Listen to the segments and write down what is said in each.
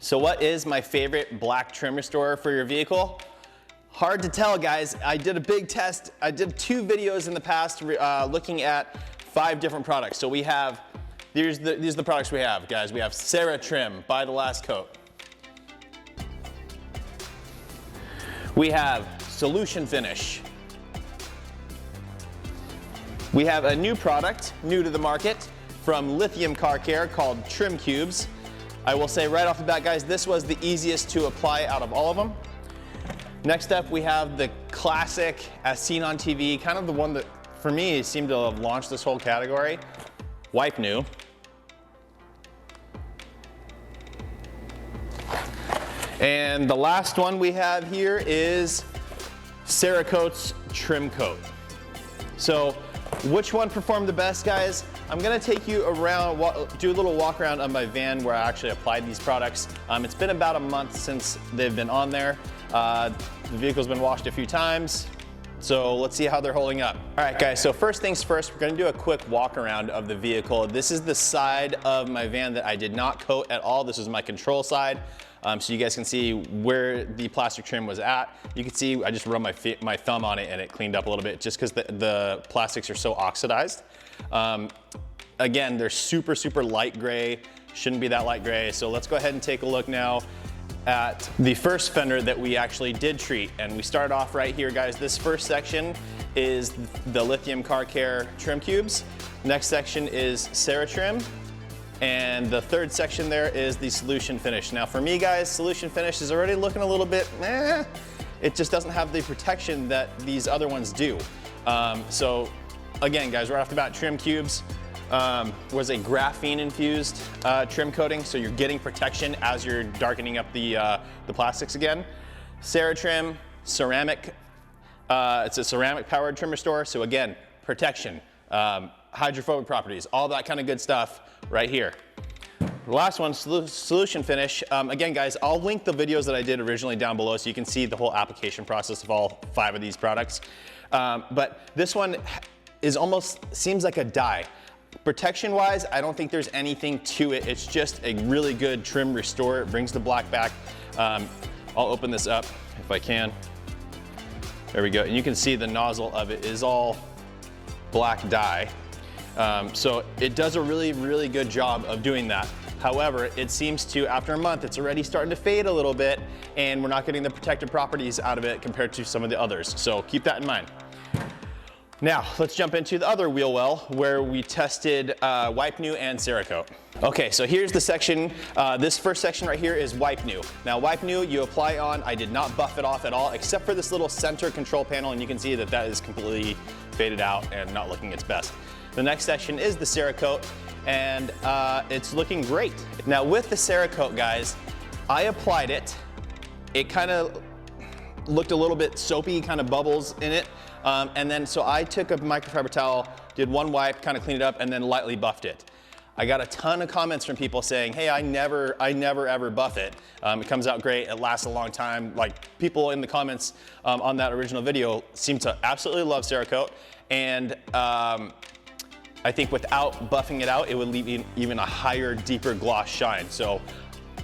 So what is my favorite black trim restorer for your vehicle? Hard to tell, guys. I did a big test. I did 2 videos in the past looking at 5 different products. So we have, these are the products we have, guys. We have Sarah Trim, Buy the Last Coat. We have Solution Finish. We have a new product, new to the market, from Lithium Car Care called Trim Cubes. I will say right off the bat, guys, this was the easiest to apply out of all of them. Next up, we have the classic, as seen on TV, kind of the one that, for me, seemed to have launched this whole category, Wipe New. And the last one we have here is Cerakote's Trim Coat. So, which one performed the best, guys? I'm gonna take you around, do a little walk around on my van where I actually applied these products. It's been about a month since they've been on there. The vehicle's been washed a few times, so let's see how they're holding up. All right, guys, so first things first, we're gonna do a quick walk around of the vehicle. This is the side of my van that I did not coat at all. This is my control side. So you guys can see where the plastic trim was at. You can see I just rubbed my thumb on it and it cleaned up a little bit just because the plastics are so oxidized. Again, they're super, super light gray. Shouldn't be that light gray. So let's go ahead and take a look now at the first fender that we actually did treat. And we start off right here, guys. This first section is the Lithium Car Care Trim Cubes. Next section is Sarah Trim. And the third section there is the Solution Finish. Now for me, guys, Solution Finish is already looking a little bit, it just doesn't have the protection that these other ones do. So again, guys, right off the bat, Trim Cubes was a graphene infused trim coating, so you're getting protection as you're darkening up the plastics again. Sarah Trim, ceramic, it's a ceramic powered trim restorer, so again, protection. Hydrophobic properties, all that kind of good stuff right here. The last one, Solution Finish. Again, guys, I'll link the videos that I did originally down below so you can see the whole application process of all 5 of these products. But this one is seems like a dye. Protection-wise, I don't think there's anything to it. It's just a really good trim restorer. It brings the black back. I'll open this up if I can. There we go. And you can see the nozzle of it is all black dye. So it does a really, really good job of doing that. However, it seems to, after a month, it's already starting to fade a little bit and we're not getting the protective properties out of it compared to some of the others. So keep that in mind. Now, let's jump into the other wheel well where we tested Wipe New and Cerakote. Okay, so here's the section. This first section right here is Wipe New. Now, Wipe New, you apply on. I did not buff it off at all, except for this little center control panel, and you can see that that is completely faded out and not looking its best. The next section is the Cerakote, and it's looking great. Now, with the Cerakote, guys, I applied it. It kind of looked a little bit soapy, kind of bubbles in it. And then, so I took a microfiber towel, did one wipe, kind of cleaned it up, and then lightly buffed it. I got a ton of comments from people saying, hey, I never ever buff it. It comes out great, it lasts a long time. Like, people in the comments on that original video seem to absolutely love Cerakote. And I think without buffing it out, it would leave even a higher, deeper gloss shine. So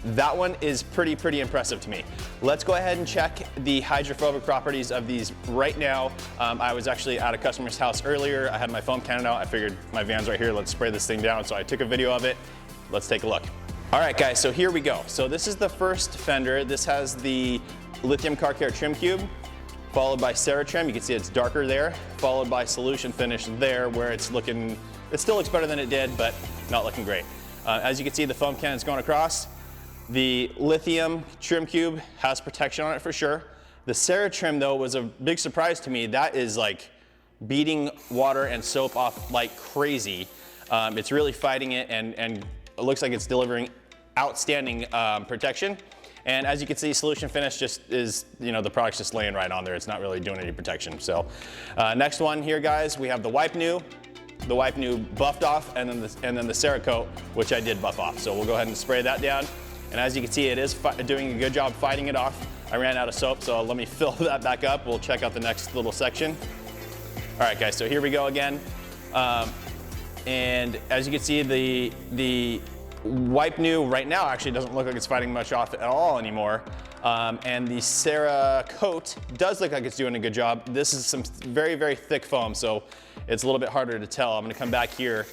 that one is pretty impressive to me. Let's go ahead and check the hydrophobic properties of these right now. I was actually at a customer's house earlier. I had my foam cannon out. I figured my van's right here. Let's spray this thing down. So I took a video of it. Let's take a look. All right, guys, so here we go. So this is the first fender. This has the Lithium Car Care Trim Cube, followed by Sarah Trim. You can see it's darker there, followed by Solution Finish there, where it still looks better than it did, but not looking great. As you can see, the foam cannon's going across. The Lithium Trim Cube has protection on it for sure. The Sarah Trim, though, was a big surprise to me. That is like beating water and soap off like crazy. It's really fighting it, and it looks like it's delivering outstanding protection. And as you can see, Solution Finish just is, the product's just laying right on there. It's not really doing any protection. So next one here, guys, we have the Wipe New. The Wipe New buffed off, and then the Cerakote, which I did buff off. So we'll go ahead and spray that down. And as you can see, it is doing a good job fighting it off. I ran out of soap, so let me fill that back up. We'll check out the next little section. All right, guys, so here we go again. And as you can see, the Wipe New right now actually doesn't look like it's fighting much off at all anymore. And the Cerakote does look like it's doing a good job. This is some very, very thick foam, so it's a little bit harder to tell. I'm gonna come back here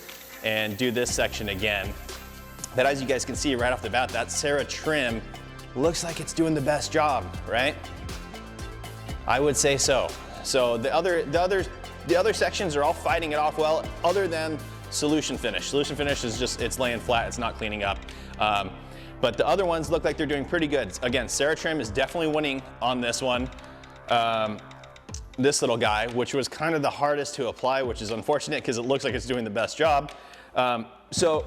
and do this section again. But as you guys can see right off the bat, that Cera trim looks like it's doing the best job, right? I would say so. So the other sections are all fighting it off well, other than Solution Finish. Solution Finish is just, it's laying flat, it's not cleaning up. But the other ones look like they're doing pretty good. Again, Cera trim is definitely winning on this one. This little guy, which was kind of the hardest to apply, which is unfortunate because it looks like it's doing the best job. So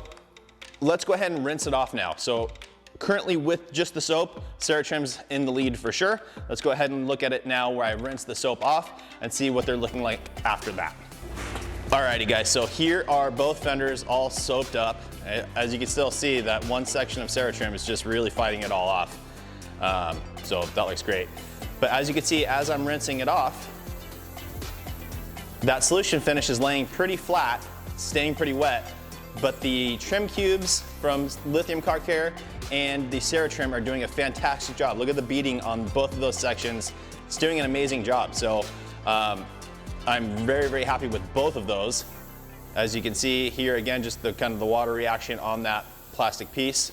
let's go ahead and rinse it off now. So currently with just the soap, Cera trim's in the lead for sure. Let's go ahead and look at it now where I rinsed the soap off and see what they're looking like after that. Alrighty guys, so here are both fenders all soaped up. As you can still see, that one section of Cera trim is just really fighting it all off. So that looks great. But as you can see, as I'm rinsing it off, that Solution Finish is laying pretty flat, staying pretty wet, but the trim cubes from Lithium Car Care and the Cera trim are doing a fantastic job. Look at the beading on both of those sections. It's doing an amazing job. So I'm very, very happy with both of those. As you can see here again, just the kind of the water reaction on that plastic piece.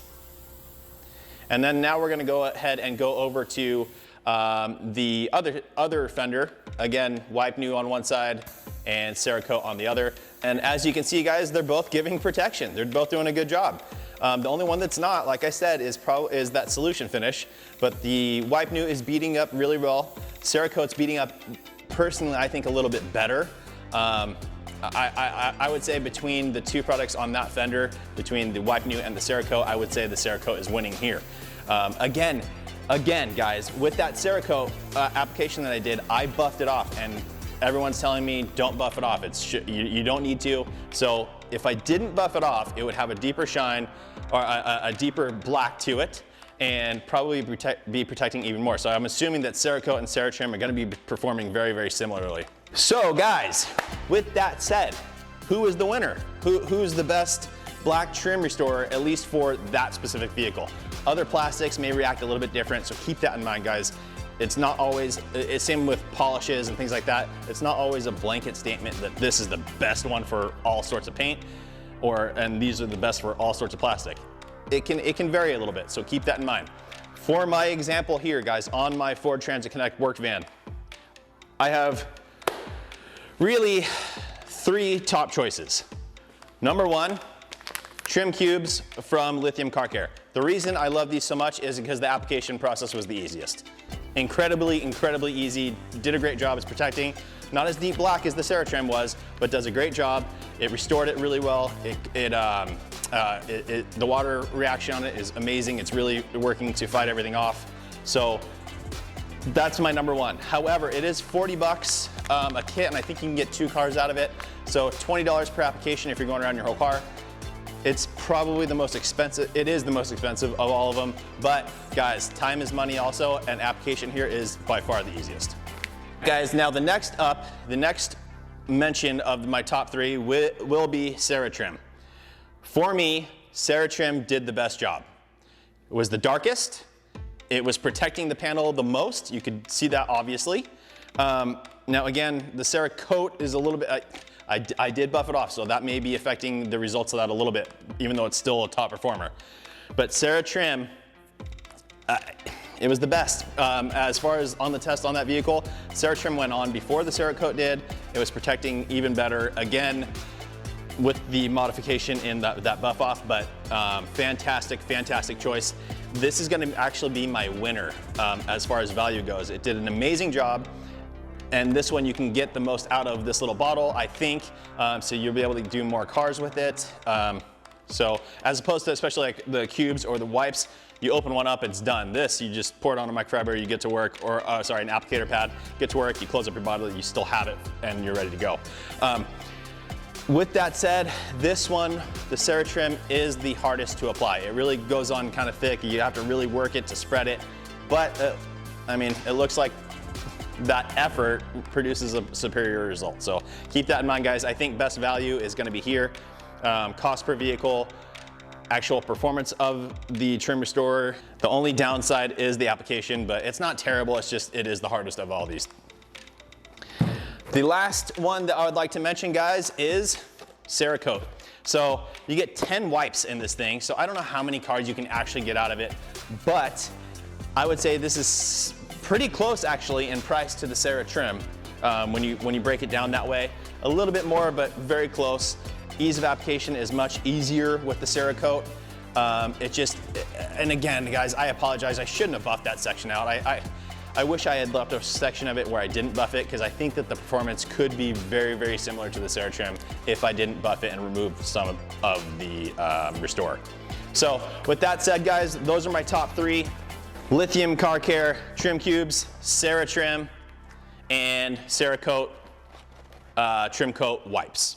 And then now we're gonna go ahead and go over to the other fender. Again, Wipe New on one side and Cerakote on the other. And as you can see guys, they're both giving protection. They're both doing a good job. The only one that's not, like I said, is that Solution Finish, but the Wipe New is beating up really well. Cerakote's beating up, personally, I think a little bit better. I would say between the two products on that fender, between the Wipe New and the Cerakote, I would say the Cerakote is winning here. Again, guys, with that Cerakote application that I did, I buffed it off, and everyone's telling me don't buff it off. You don't need to. So if I didn't buff it off, it would have a deeper shine or a deeper black to it, and probably be protecting even more. So I'm assuming that Cerakote and Cera trim are gonna be performing very, very similarly. So guys, with that said, who is the winner? Who's the best black trim restorer, at least for that specific vehicle? Other plastics may react a little bit different, so keep that in mind, guys. It's not always, it's same with polishes and things like that. It's not always a blanket statement that this is the best one for all sorts of paint, and these are the best for all sorts of plastic. It can vary a little bit, so keep that in mind. For my example here, guys, on my Ford Transit Connect work van, I have really 3 top choices. Number 1, trim cubes from Lithium Car Care. The reason I love these so much is because the application process was the easiest. Incredibly easy, did a great job. It's protecting. Not as deep black as the Cera trim was, but does a great job. It restored it really well. The water reaction on it is amazing. It's really working to fight everything off. So that's my number 1. However, it is 40 bucks a kit, and I think you can get 2 cars out of it. So $20 per application if you're going around your whole car. It's probably the most expensive. It is the most expensive of all of them. But guys, time is money also, and application here is by far the easiest. Guys, now the next mention of my top 3 will be Cera trim. For me, Cera trim did the best job. It was the darkest. It was protecting the panel the most. You could see that obviously. Now again, the Cerakote is a little bit, I did buff it off, so that may be affecting the results of that a little bit, even though it's still a top performer. But Cera trim, it was the best. As far as on the test on that vehicle, Cera trim went on before the Cerakote did. It was protecting even better, again, with the modification in that buff off, but fantastic choice. This is gonna actually be my winner as far as value goes. It did an amazing job. And this one you can get the most out of this little bottle, I think. So you'll be able to do more cars with it. So as opposed to especially like the cubes or the wipes, you open one up, it's done. This, you just pour it on a microfiber, you get to work, or sorry, an applicator pad, get to work, you close up your bottle, you still have it, and you're ready to go. With that said, this one, the Cera trim, is the hardest to apply. It really goes on kind of thick. You have to really work it to spread it. But, I mean, it looks like that effort produces a superior result. So keep that in mind, guys. I think best value is gonna be here. Cost per vehicle, actual performance of the trim restorer. The only downside is the application, but it's not terrible. It's just, it is the hardest of all these. The last one that I would like to mention, guys, is Cerakote. So you get 10 wipes in this thing. So I don't know how many cards you can actually get out of it, but I would say this is pretty close actually in price to the Cera trim. When you break it down that way, a little bit more, but very close. Ease of application is much easier with the Cerakote. And again, guys, I apologize. I shouldn't have buffed that section out. I wish I had left a section of it where I didn't buff it, because I think that the performance could be very, very similar to the Cera trim if I didn't buff it and remove some of the restore. So with that said, guys, those are my top 3. Lithium Car Care trim cubes, Cera trim, and Cerakote trim coat wipes.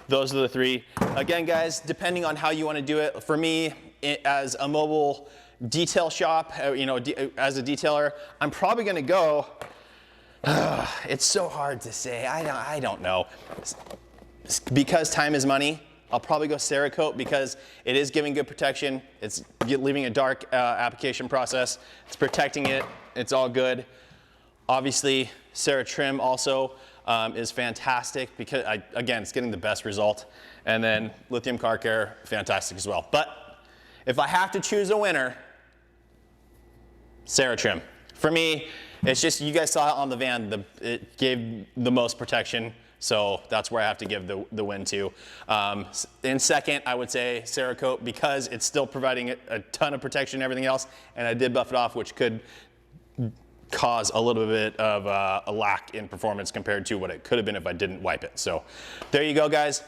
Those are the 3. Again, guys, depending on how you want to do it, for me, as a mobile detail shop, as a detailer, I'm probably going to go, it's so hard to say, I don't know. Because time is money, I'll probably go Cerakote because it is giving good protection. It's leaving a dark application process. It's protecting it. It's all good. Obviously, Cera trim also is fantastic because, again, it's getting the best result. And then Lithium Car Care, fantastic as well. But if I have to choose a winner, Cera trim. For me, it's just, you guys saw it on the van, it gave the most protection, so that's where I have to give the win to. In second, I would say Cerakote because it's still providing a ton of protection and everything else, and I did buff it off, which could cause a little bit of a lack in performance compared to what it could have been if I didn't wipe it. So there you go, guys.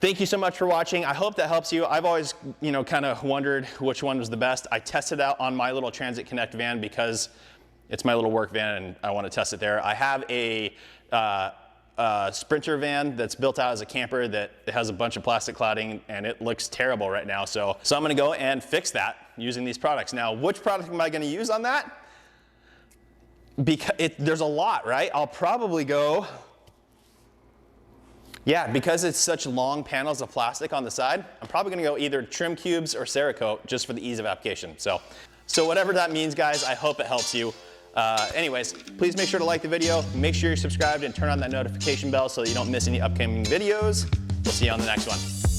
Thank you so much for watching. I hope that helps you. I've always, kind of wondered which one was the best. I tested out on my little Transit Connect van because it's my little work van and I want to test it there. I have a Sprinter van that's built out as a camper that has a bunch of plastic cladding and it looks terrible right now. So I'm going to go and fix that using these products. Now, which product am I going to use on that? Because there's a lot, right? I'll probably go, because it's such long panels of plastic on the side, I'm probably gonna go either trim cubes or Cerakote just for the ease of application. So whatever that means, guys, I hope it helps you. Anyways, please make sure to like the video, make sure you're subscribed and turn on that notification bell so that you don't miss any upcoming videos. We'll see you on the next one.